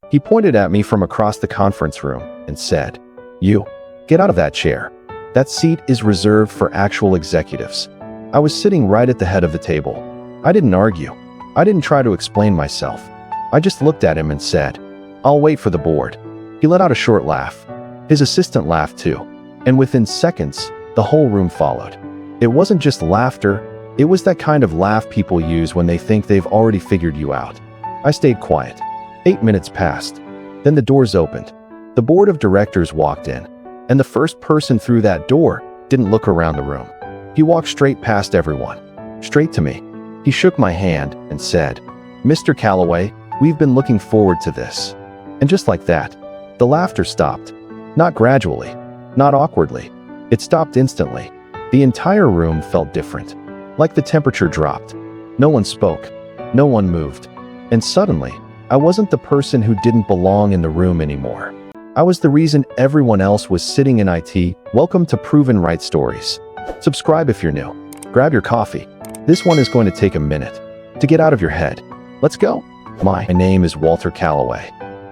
He pointed at me from across the conference room and said, "You, get out of that chair. That seat is reserved for actual executives." I was sitting right at the head of the table. I didn't argue. I didn't try to explain myself. I just looked at him and said, "I'll wait for the board." He let out a short laugh. His assistant laughed too. And within seconds, the whole room followed. It wasn't just laughter. It was that kind of laugh people use when they think they've already figured you out. I stayed quiet. 8 minutes passed. Then the doors opened. The board of directors walked in. And the first person through that door didn't look around the room. He walked straight past everyone. Straight to me. He shook my hand and said, "Mr. Calloway, we've been looking forward to this." And just like that, the laughter stopped. Not gradually. Not awkwardly. It stopped instantly. The entire room felt different. Like the temperature dropped. No one spoke. No one moved. And suddenly, I wasn't the person who didn't belong in the room anymore. I was the reason everyone else was sitting in IT. Welcome to Proven Right Stories. Subscribe if you're new. Grab your coffee. This one is going to take a minute to get out of your head. Let's go. My name is Walter Calloway.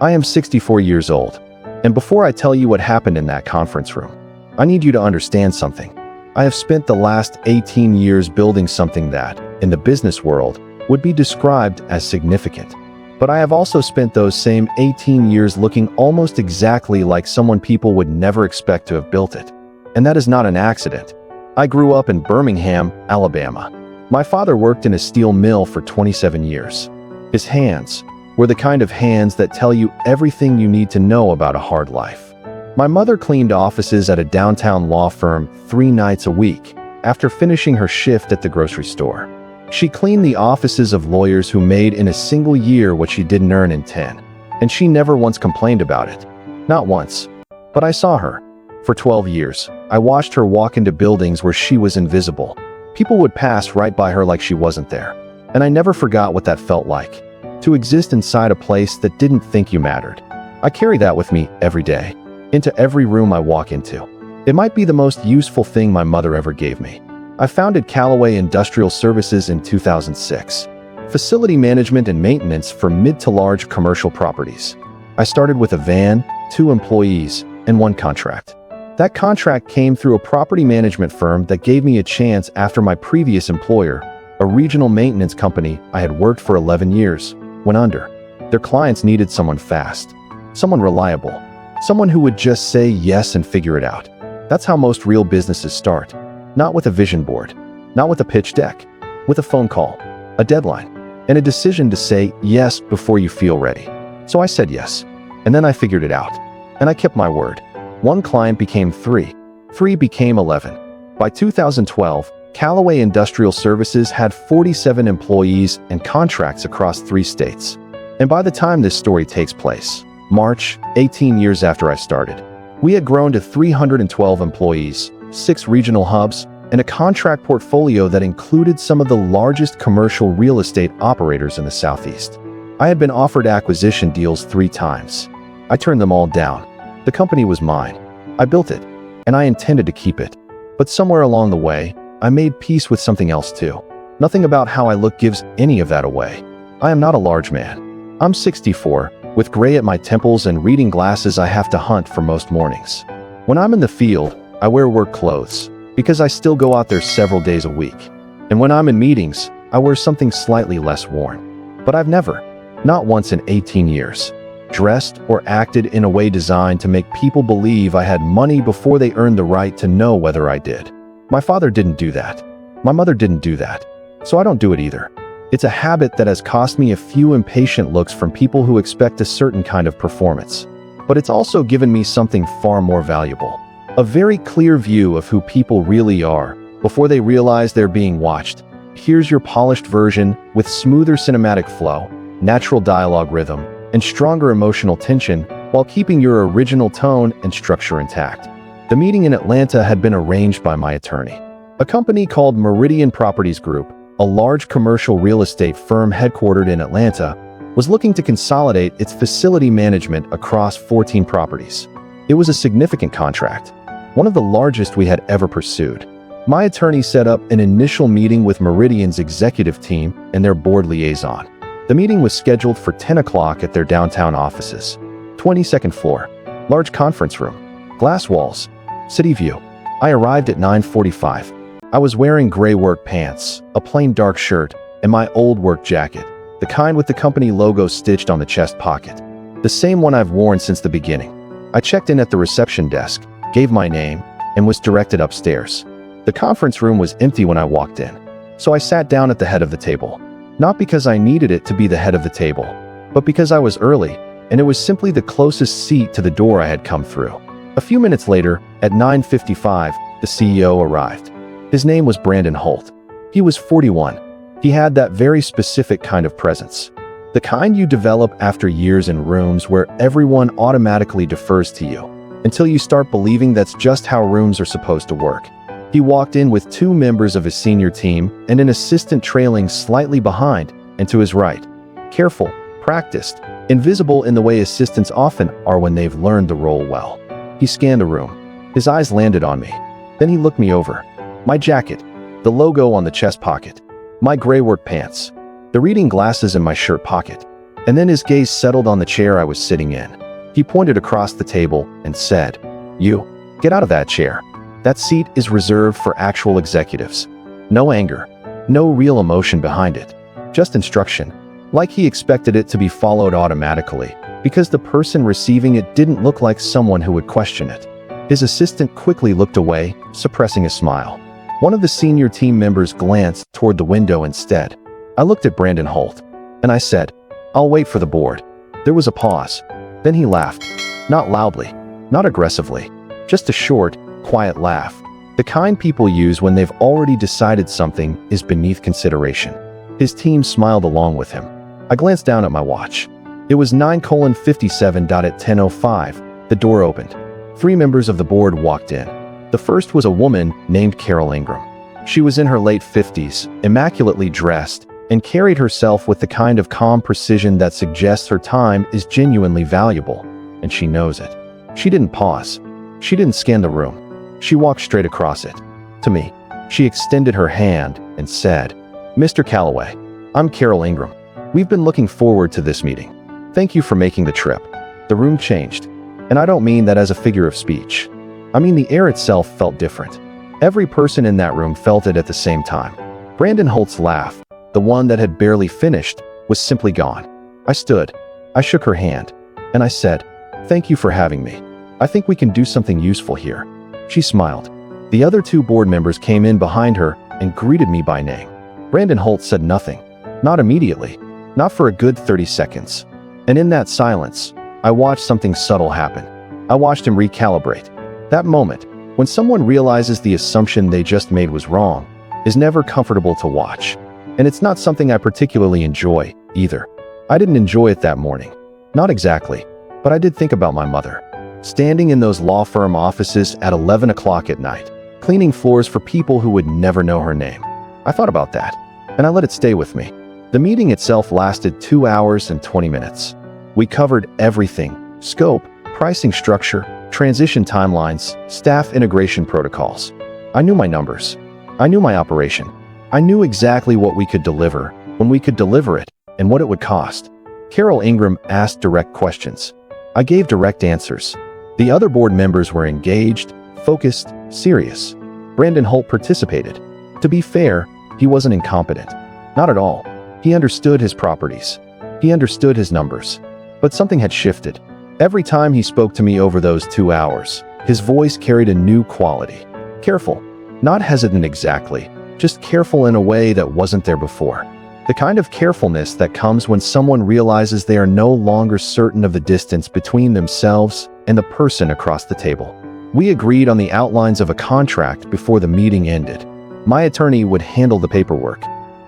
I am 64 years old. And before I tell you what happened in that conference room, I need you to understand something. I have spent the last 18 years building something that, in the business world, would be described as significant. But I have also spent those same 18 years looking almost exactly like someone people would never expect to have built it. And that is not an accident. I grew up in Birmingham, Alabama. My father worked in a steel mill for 27 years. His hands were the kind of hands that tell you everything you need to know about a hard life. My mother cleaned offices at a downtown law firm 3 nights a week after finishing her shift at the grocery store. She cleaned the offices of lawyers who made in a single year what she didn't earn in 10. And she never once complained about it. Not once. But I saw her. For 12 years, I watched her walk into buildings where she was invisible. People would pass right by her like she wasn't there. And I never forgot what that felt like. To exist inside a place that didn't think you mattered. I carry that with me every day. Into every room I walk into. It might be the most useful thing my mother ever gave me. I founded Calloway Industrial Services in 2006. Facility management and maintenance for mid to large commercial properties. I started with a van, 2 employees, and 1 contract. That contract came through a property management firm that gave me a chance after my previous employer, a regional maintenance company I had worked for 11 years, went under. Their clients needed someone fast, someone reliable, someone who would just say yes and figure it out. That's how most real businesses start. Not with a vision board, not with a pitch deck, with a phone call, a deadline, and a decision to say yes before you feel ready. So I said yes, and then I figured it out. And I kept my word. 1 client became 3. 3 became 11. By 2012, Calloway Industrial Services had 47 employees and contracts across 3 states. And by the time this story takes place, March, 18 years after I started, we had grown to 312 employees, 6 regional hubs, and a contract portfolio that included some of the largest commercial real estate operators in the Southeast. I had been offered acquisition deals 3 times. I turned them all down. The company was mine. I built it, and I intended to keep it. But somewhere along the way, I made peace with something else too. Nothing about how I look gives any of that away. I am not a large man. I'm 64, with gray at my temples and reading glasses I have to hunt for most mornings. When I'm in the field, I wear work clothes, because I still go out there several days a week. And when I'm in meetings, I wear something slightly less worn. But I've never, not once in 18 years, dressed or acted in a way designed to make people believe I had money before they earned the right to know whether I did. My father didn't do that. My mother didn't do that. So I don't do it either. It's a habit that has cost me a few impatient looks from people who expect a certain kind of performance. But it's also given me something far more valuable. A very clear view of who people really are before they realize they're being watched. Here's your polished version with smoother cinematic flow, natural dialogue rhythm, and stronger emotional tension while keeping your original tone and structure intact. The meeting in Atlanta had been arranged by my attorney. A company called Meridian Properties Group, a large commercial real estate firm headquartered in Atlanta, was looking to consolidate its facility management across 14 properties. It was a significant contract, one of the largest we had ever pursued. My attorney set up an initial meeting with Meridian's executive team and their board liaison. The meeting was scheduled for 10 o'clock at their downtown offices. 22nd floor. Large conference room. Glass walls. City view. I arrived at 9:45. I was wearing gray work pants, a plain dark shirt, and my old work jacket, the kind with the company logo stitched on the chest pocket. The same one I've worn since the beginning. I checked in at the reception desk, gave my name, and was directed upstairs. The conference room was empty when I walked in, so I sat down at the head of the table. Not because I needed it to be the head of the table, but because I was early, and it was simply the closest seat to the door I had come through. A few minutes later, at 9:55, the CEO arrived. His name was Brandon Holt. He was 41. He had that very specific kind of presence. The kind you develop after years in rooms where everyone automatically defers to you, until you start believing that's just how rooms are supposed to work. He walked in with 2 members of his senior team and an assistant trailing slightly behind and to his right. Careful, practiced, invisible in the way assistants often are when they've learned the role well. He scanned the room. His eyes landed on me. Then he looked me over. My jacket, the logo on the chest pocket, my gray work pants, the reading glasses in my shirt pocket, and then his gaze settled on the chair I was sitting in. He pointed across the table and said, "You, get out of that chair. That seat is reserved for actual executives." No anger, no real emotion behind it, just instruction, like he expected it to be followed automatically, because the person receiving it didn't look like someone who would question it. His assistant quickly looked away, suppressing a smile. One of the senior team members glanced toward the window instead. I looked at Brandon Holt, and I said, "I'll wait for the board." There was a pause. Then he laughed. Not loudly, not aggressively, just a short, quiet laugh. The kind people use when they've already decided something is beneath consideration. His team smiled along with him. I glanced down at my watch. It was 9:57. At 10:05, the door opened. 3 members of the board walked in. The first was a woman named Carol Ingram. She was in her late 50s, immaculately dressed, and carried herself with the kind of calm precision that suggests her time is genuinely valuable, and she knows it. She didn't pause. She didn't scan the room. She walked straight across it. To me, she extended her hand and said, "Mr. Calloway, I'm Carol Ingram. We've been looking forward to this meeting. Thank you for making the trip." The room changed, and I don't mean that as a figure of speech. I mean the air itself felt different. Every person in that room felt it at the same time. Brandon Holt's laugh, the one that had barely finished, was simply gone. I stood. I shook her hand, and I said, "Thank you for having me. I think we can do something useful here." She smiled. The other 2 board members came in behind her and greeted me by name. Brandon Holt said nothing. Not immediately. Not for a good 30 seconds. And in that silence, I watched something subtle happen. I watched him recalibrate. That moment, when someone realizes the assumption they just made was wrong, is never comfortable to watch. And it's not something I particularly enjoy, either. I didn't enjoy it that morning. Not exactly. But I did think about my mother. Standing in those law firm offices at 11 o'clock at night, cleaning floors for people who would never know her name. I thought about that, and I let it stay with me. The meeting itself lasted 2 hours and 20 minutes. We covered everything: scope, pricing structure, transition timelines, staff integration protocols. I knew my numbers. I knew my operation. I knew exactly what we could deliver, when we could deliver it, and what it would cost. Carol Ingram asked direct questions. I gave direct answers. The other board members were engaged, focused, serious. Brandon Holt participated. To be fair, he wasn't incompetent. Not at all. He understood his properties. He understood his numbers. But something had shifted. Every time he spoke to me over those 2 hours, his voice carried a new quality. Careful. Not hesitant exactly, just careful in a way that wasn't there before. The kind of carefulness that comes when someone realizes they are no longer certain of the distance between themselves and the person across the table. We agreed on the outlines of a contract before the meeting ended. My attorney would handle the paperwork.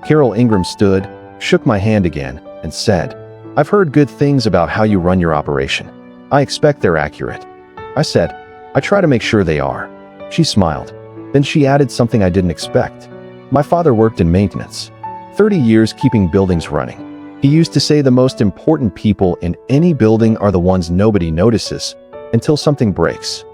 Carol Ingram stood, shook my hand again, and said, "I've heard good things about how you run your operation. I expect they're accurate." I said, "I try to make sure they are." She smiled. Then she added something I didn't expect. My father worked in maintenance. 30 years keeping buildings running. He used to say the most important people in any building are the ones nobody notices until something breaks.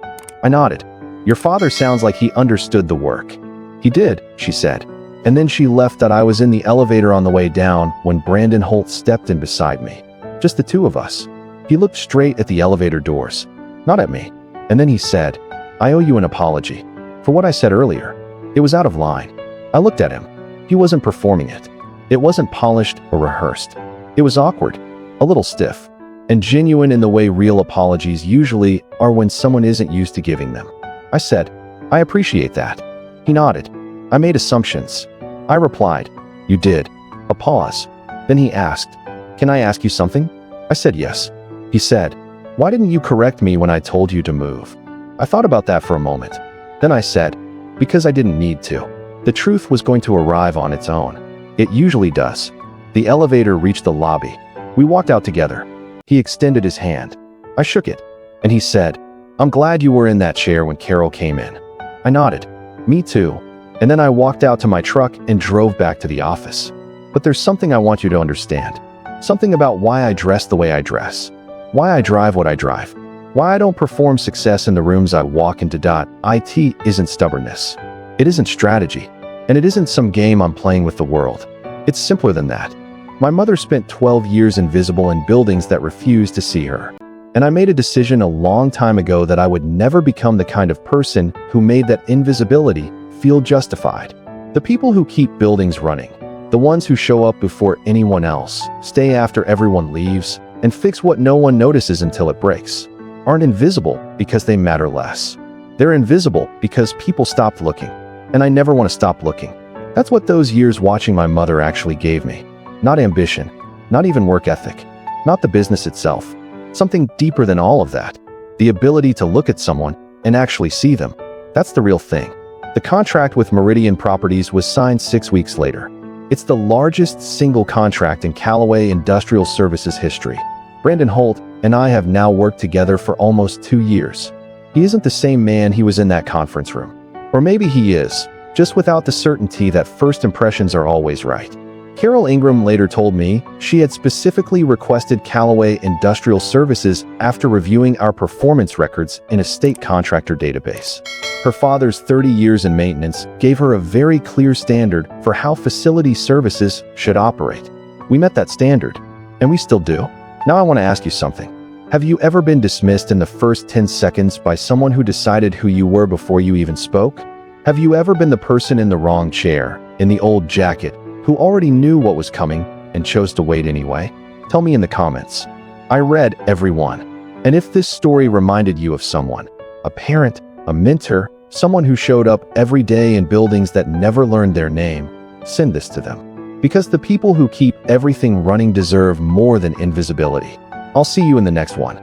I nodded. "Your father sounds like he understood the work." "He did," she said. And then she left that I was in the elevator on the way down when Brandon Holt stepped in beside me. Just the two of us. He looked straight at the elevator doors, not at me. And then he said, "I owe you an apology for what I said earlier. It was out of line." I looked at him. He wasn't performing it. It wasn't polished or rehearsed. It was awkward, a little stiff, and genuine in the way real apologies usually are when someone isn't used to giving them. I said, "I appreciate that." He nodded. I made assumptions. I replied, "You did." A pause. Then he asked, "Can I ask you something?" I said yes. He said, "Why didn't you correct me when I told you to move?" I thought about that for a moment. Then I said, "Because I didn't need to. The truth was going to arrive on its own. It usually does." The elevator reached the lobby. We walked out together. He extended his hand. I shook it, and he said, "I'm glad you were in that chair when Carol came in." I nodded. "Me too." And then I walked out to my truck and drove back to the office. But there's something I want you to understand. Something about why I dress the way I dress. Why I drive what I drive. Why I don't perform success in the rooms I walk into. It isn't stubbornness. It isn't strategy. And it isn't some game I'm playing with the world. It's simpler than that. My mother spent 12 years invisible in buildings that refused to see her. And I made a decision a long time ago that I would never become the kind of person who made that invisibility feel justified. The people who keep buildings running, the ones who show up before anyone else, stay after everyone leaves, and fix what no one notices until it breaks, aren't invisible because they matter less. They're invisible because people stopped looking. And I never want to stop looking. That's what those years watching my mother actually gave me. Not ambition, not even work ethic, not the business itself. Something deeper than all of that. The ability to look at someone and actually see them. That's the real thing. The contract with Meridian Properties was signed 6 weeks later. It's the largest single contract in Callaway Industrial Services history. Brandon Holt and I have now worked together for almost 2 years. He isn't the same man he was in that conference room. Or maybe he is, just without the certainty that first impressions are always right. Carol Ingram later told me she had specifically requested Callaway Industrial Services after reviewing our performance records in a state contractor database. Her father's 30 years in maintenance gave her a very clear standard for how facility services should operate. We met that standard, and we still do. Now I want to ask you something. Have you ever been dismissed in the first 10 seconds by someone who decided who you were before you even spoke? Have you ever been the person in the wrong chair, in the old jacket, who already knew what was coming and chose to wait anyway? Tell me in the comments. I read every one. And if this story reminded you of someone, a parent, a mentor, someone who showed up every day in buildings that never learned their name, send this to them. Because the people who keep everything running deserve more than invisibility. I'll see you in the next one.